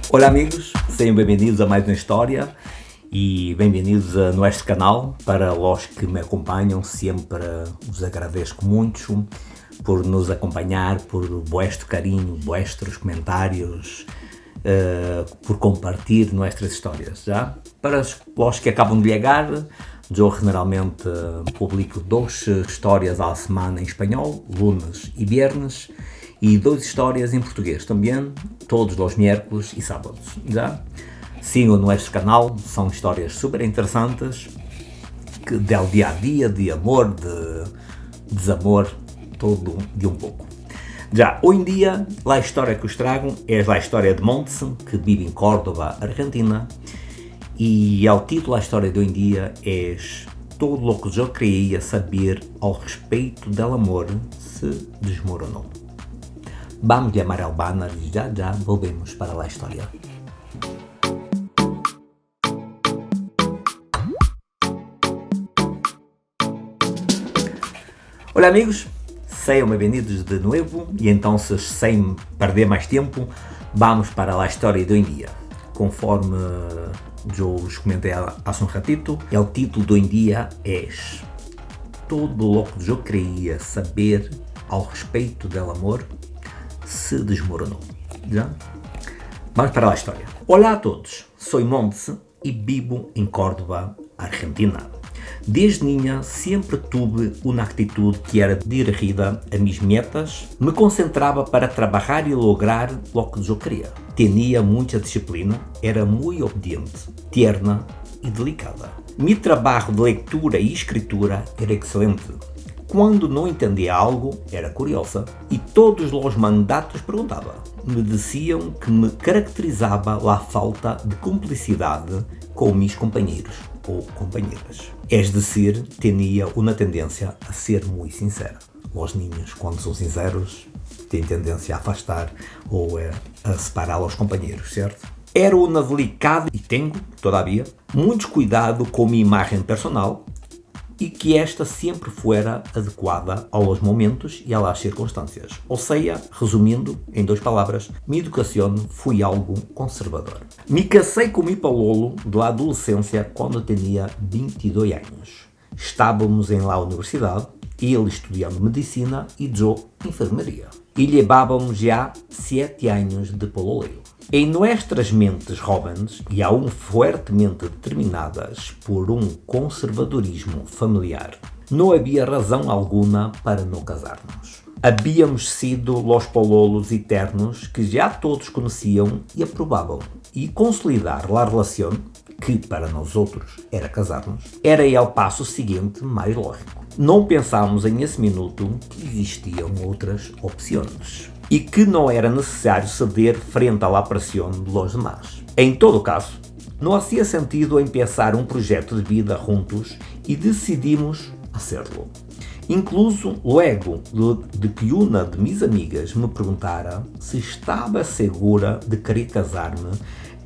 Olá amigos, sejam bem-vindos a mais uma história e bem-vindos a nosso canal. Para os que me acompanham, sempre vos agradeço muito por nos acompanhar, por vuestro carinho, vuestros comentários, por compartilhar nossas histórias. Já? Para os que acabam de chegar, eu generalmente publico 2 histórias à semana em espanhol, lunes e viernes, e 2 histórias em português também, todos os miércoles e sábados. Já? Sigam no nosso canal, são histórias super interessantes, que del dia a dia, de amor, de desamor, todo de um pouco. Já, hoje em dia, a história que os trago é a história de Montse, que vive em Córdoba, Argentina, e ao título da história de hoje em dia é Todo o que eu queria saber ao respeito do amor se desmoronou. Vamos chamar ao banner e já volvemos para a história. Olá amigos, sejam bem-vindos de novo e então, sem perder mais tempo, vamos para a história de hoje em dia. Conforme eu vos comentei há um ratito, o título de hoje em dia é Todo o que eu queria saber ao respeito do amor se desmoronou. Já? Vamos para a história. Olá a todos, sou Montse e vivo em Córdoba, Argentina. Desde niña sempre tive uma atitude que era dirigida a minhas metas, me concentrava para trabalhar e lograr o que eu queria. Tinha muita disciplina, era muito obediente, tierna e delicada. Meu trabalho de leitura e escritura era excelente. Quando não entendia algo, era curiosa e todos os mandatos perguntava. Me diziam que me caracterizava a falta de cumplicidade com meus companheiros ou companheiras. É dizer, tinha uma tendência a ser muito sincera. Os niños, quando são sinceros, têm tendência a afastar ou a separar os companheiros, certo? Era uma delicada, e tenho, todavia, muito cuidado com a minha imagem personal e que esta sempre fuera adequada aos momentos e às circunstâncias. Ou seja, resumindo, em 2 palavras, minha educação foi algo conservador. Me casei com meu pololo da adolescência quando tinha 22 anos. Estávamos em la universidade, ele estudando medicina e eu enfermaria. E levávamos já 7 anos de pololeio. Em nossas mentes jovens e aún fortemente determinadas por um conservadorismo familiar, não havia razão alguma para não casarmos. Habíamos sido os pololos eternos que já todos conheciam e aprovavam, e consolidar a relação, que para nós outros era casarmos, era o passo seguinte mais lógico. Não pensámos em esse minuto que existiam outras opções e que não era necessário ceder frente à pressão dos demais. Em todo caso, não havia sentido em pensar um projeto de vida juntos e decidimos fazê-lo. Incluso logo de que uma de minhas amigas me perguntara se estava segura de querer casar-me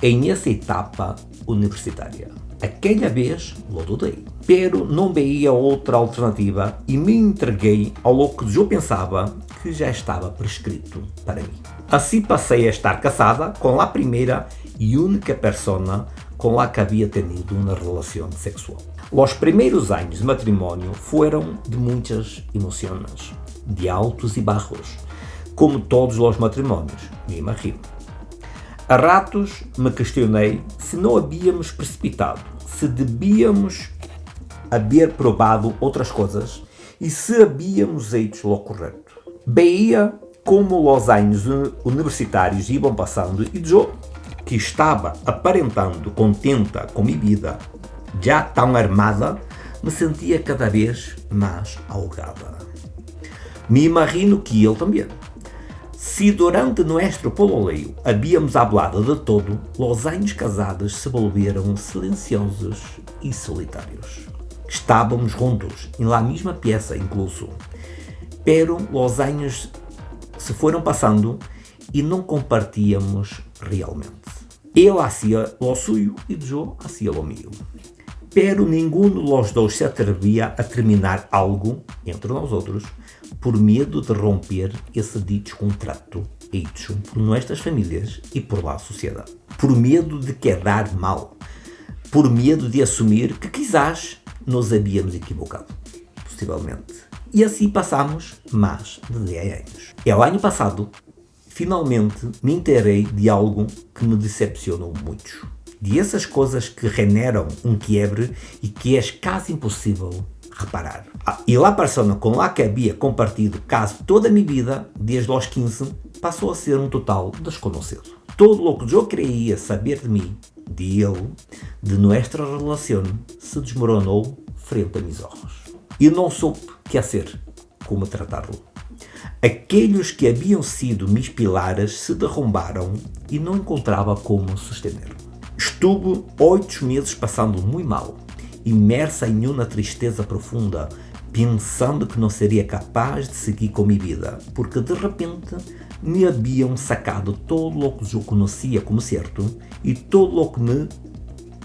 em essa etapa universitária. Aquela vez lo dudei, pero não veia outra alternativa e me entreguei ao que eu pensava que já estava prescrito para mim. Assim passei a estar casada com a primeira e única persona com a que havia tenido uma relação sexual. Os primeiros anos de matrimônio foram de muitas emoções, de altos e baixos, como todos os matrimônios, me imagino. A ratos me questionei se não havíamos precipitado, se devíamos haver provado outras coisas e se havíamos feito o correto. Veia como os anos universitários iam passando e eu, que estava aparentando contenta com minha vida, já tão armada, me sentia cada vez mais ahogada. Me imagino que ele também. Se durante nosso pololeio habíamos hablado de todo, os anos casados se volveram silenciosos e solitários. Estávamos juntos, em la mesma pieza incluso, pero os anos se foram passando e não compartíamos realmente. Ele hacía o suyo e eu hacía o mío. Pero nenhum dos dois se atrevia a terminar algo entre nós outros por medo de romper esse dito contrato hecho por nuestras famílias e por la sociedade. Por medo de quedar mal. Por medo de assumir que quizás nos habíamos equivocado. Possivelmente. E assim passamos mais de 10 anos. O ano passado, finalmente me inteirei de algo que me decepcionou muito. De essas coisas que generam quiebre e que é quase impossível reparar. E a persona com a que havia compartido quase toda a minha vida, desde os 15, passou a ser um total desconhecido. Todo o que eu queria saber de mim, de ele, de nossa relação, se desmoronou frente a meus olhos. E não soube que fazer, como tratá-lo. Aqueles que haviam sido meus pilares se derrumbaram e não encontrava como sostener. Estuve 8 meses passando muito mal, imersa em uma tristeza profunda, pensando que não seria capaz de seguir com minha vida, porque de repente me haviam sacado todo o que eu conhecia como certo e todo o que me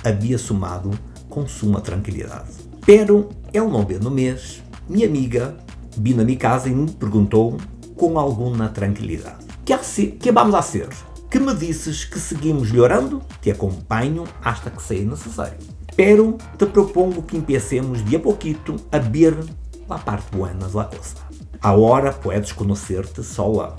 havia somado com suma tranquilidade. Pero, ele não veio no mês, minha amiga vim na minha casa e me perguntou com alguma tranquilidade: que vamos a ser? Que me disses que seguimos melhorando? Te acompanho hasta que seja necessário. Pero te propongo que empecemos de a pouquito a ver a parte buena da coisa. Agora puedes conhecer-te sola.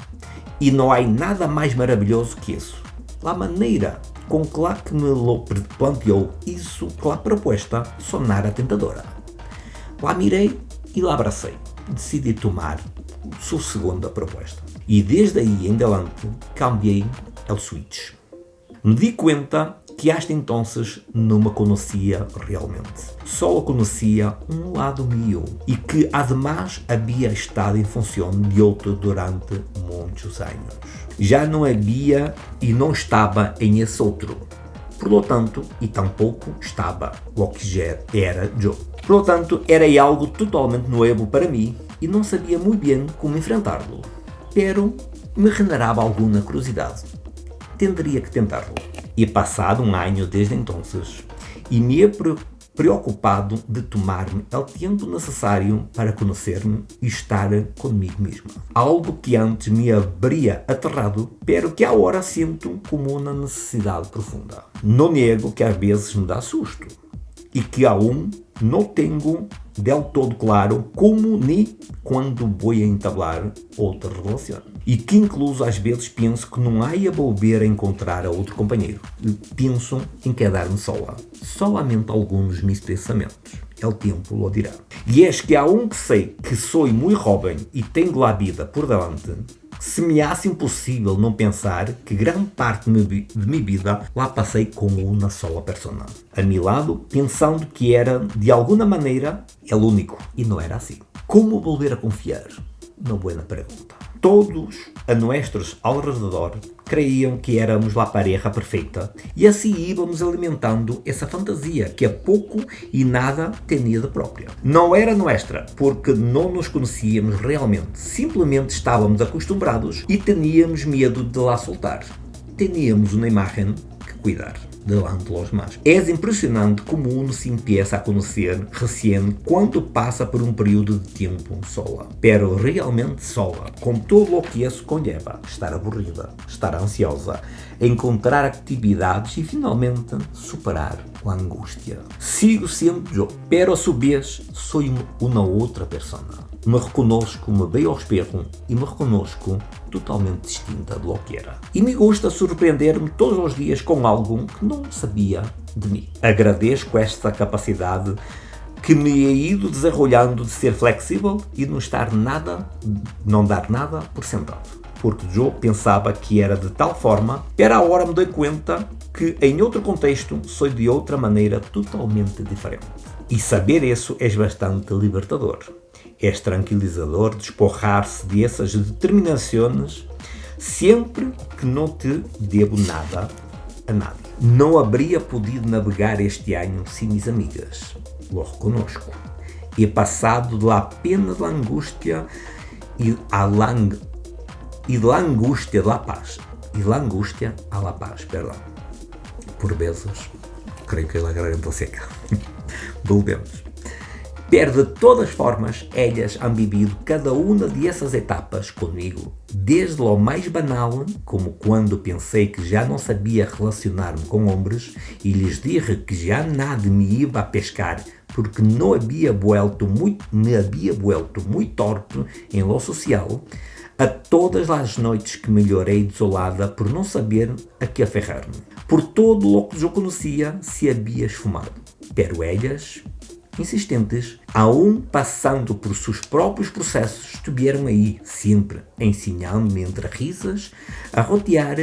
E não há nada mais maravilhoso que isso. A maneira com que me lo planteou isso, que a proposta sonara tentadora. Lá mirei e lá abracei. Decidi tomar sua segunda proposta. E desde aí em diante cambiei o switch. Me di conta que hasta então não me conhecia realmente. Só conhecia um lado meu e que además havia estado em função de outro durante muitos anos. Já não havia e não estava em esse outro. Por lo tanto, e tampouco estava o que já era eu. Por lo tanto, era algo totalmente novo para mim e não sabia muito bem como enfrentá-lo. Pero me generava alguma curiosidade. Tenderia que tentar-lo. E passado um ano desde então, e me preocupado de tomar-me o tempo necessário para conhecer-me e estar comigo mesma. Algo que antes me haveria aterrado, pero que agora sinto como uma necessidade profunda. Não nego que às vezes me dá susto e que aún não tenho del todo claro como nem quando vou entablar outra relação. E que incluso às vezes penso que não há a volver a encontrar a outro companheiro. Penso em quedar-me sola. Solamente alguns dos meus pensamentos. O tempo lo dirá. E é que aunque sei que sou muito jovem e tenho a vida por delante, se me hace impossível não pensar que grande parte de minha vida lá passei com uma sola persona. A meu lado, pensando que era, de alguma maneira, o único. E não era assim. Como volver a confiar? Uma boa pergunta. Todos a nossos alrededor creiam que éramos a pareja perfeita e assim íamos alimentando essa fantasia que a pouco e nada tinha de própria. Não era nossa, porque não nos conhecíamos realmente, simplesmente estávamos acostumados e teníamos medo de lá soltar. Teníamos uma imagem que cuidar delante dos demás. É impressionante como uno se empieza a conhecer recém quando passa por um período de tempo sola. Pero realmente sola, com tudo o que isso conlleva. Estar aburrida, estar ansiosa, encontrar atividades e finalmente superar a angústia. Sigo sendo eu, pero a sua vez sou uma outra persona. Me reconozco, me vejo ao espelho e me reconozco totalmente distinta do que era. E me gusta surpreender-me todos os dias com algo que não sabia de mim. Agradeço esta capacidade que me é ido desenrolhando de ser flexível e não dar nada por sentado. Porque eu pensava que era de tal forma, pero agora me dou conta que em outro contexto sou de outra maneira totalmente diferente. E saber isso é bastante libertador. É tranquilizador despojar-se dessas determinações sempre que não te devo nada a nadie. Não haveria podido navegar este ano sem minhas amigas, lo reconozco. He passado de la pena de la angústia e de la angústia de la paz. E la angústia a la paz, perdão. Por vezes, creio que a garganta seca. Volvemos. Pero de todas formas, elas han vivido cada uma dessas etapas comigo desde lo mais banal, como quando pensei que já não sabia relacionar-me com homens e lhes disse que já nada me ia a pescar porque me havia vuelto muito torto em lo social, a todas as noites que melhorei desolada por não saber a que aferrar-me. Por todo o que eu conhecia se havia esfumado. Pero ellas, insistentes, aún passando por seus próprios processos, estiveram aí, sempre, ensinando-me entre risas, a rotear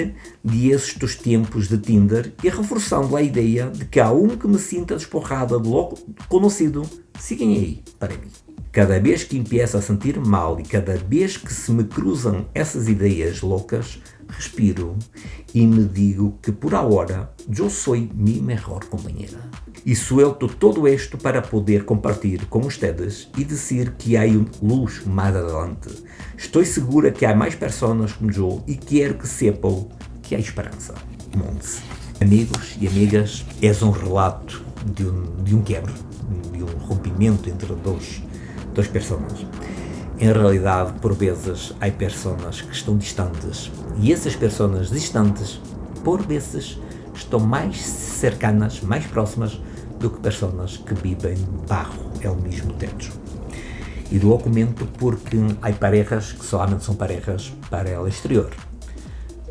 de estes tempos de Tinder e reforçando a ideia de que aún que me sinta desporrada do logo conhecido, sigam aí para mim. Cada vez que empieço a sentir mal e cada vez que se me cruzam essas ideias loucas, respiro e me digo que por agora eu sou minha melhor companheira. E suelto todo isto para poder compartilhar com ustedes e dizer que há luz mais adelante. Estou segura que há mais pessoas como eu e quero que sepam que há esperança. Monte. Amigos e amigas, é um relato de um quebro, de um rompimento entre duas pessoas. Em realidade, por vezes, há pessoas que estão distantes e essas pessoas distantes, por vezes, estão mais cercanas, mais próximas do que pessoas que vivem bajo o mesmo teto. E do comento porque há parejas que solamente são parejas para o exterior.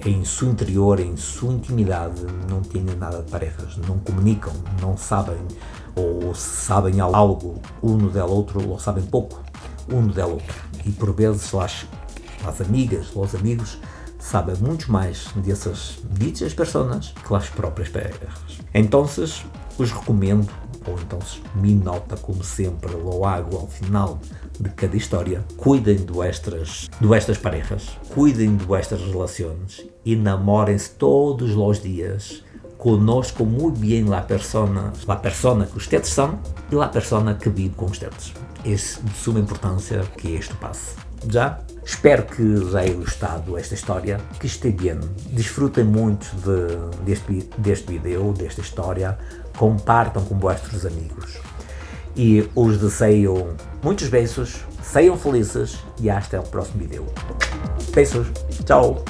Em seu interior, em sua intimidade, não têm nada de parejas, não comunicam, não sabem, ou sabem algo uno del outro, ou sabem pouco uno del outro. E por vezes as amigas, os amigos, sabem muito mais dessas ditas pessoas que as próprias parejas. Então, os recomendo, ou então me nota como sempre, lo hago ao final de cada história, cuidem de estas parejas, cuidem de estas relações e namorem-se todos os dias, conozco muito bem a persona que ustedes são e a persona que vive com ustedes. É de suma importância que isto passe. Já? Espero que os haya gostado esta história, que esteja bem, desfrutem muito deste vídeo, desta história, compartam com vossos amigos e os desejo muitos beijos, sejam felizes e até o próximo vídeo. Beijos, tchau!